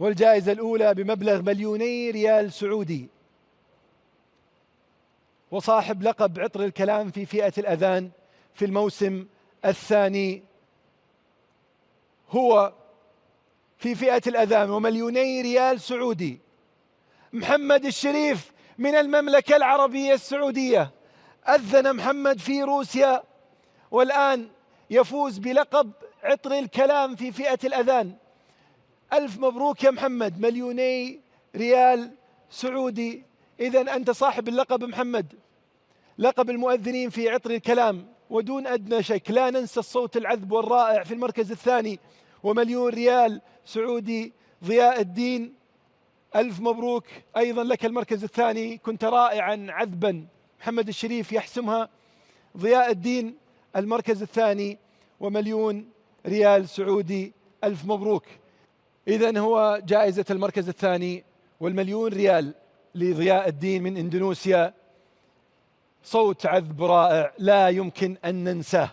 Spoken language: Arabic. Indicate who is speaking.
Speaker 1: والجائزة الأولى بمبلغ 2,000,000 ريال سعودي. وصاحب لقب عطر الكلام في فئة الأذان في الموسم الثاني هو في فئة الأذان و2,000,000 ريال سعودي محمد الشريف من المملكة العربية السعودية. أذن محمد في روسيا والآن يفوز بلقب عطر الكلام في فئة الأذان. ألف مبروك يا محمد، 2,000,000 ريال سعودي. إذن أنت صاحب اللقب محمد، لقب المؤذنين في عطر الكلام. ودون أدنى شك لا ننسى الصوت العذب والرائع في المركز الثاني و1,000,000 ريال سعودي ضياء الدين. ألف مبروك أيضا لك المركز الثاني، كنت رائعا عذبا. محمد الشريف يحسمها، ضياء الدين المركز الثاني و1,000,000 ريال سعودي. ألف مبروك. إذن هو جائزة المركز الثاني وال1,000,000 ريال لضياء الدين من إندونيسيا. صوت عذب رائع لا يمكن أن ننساه.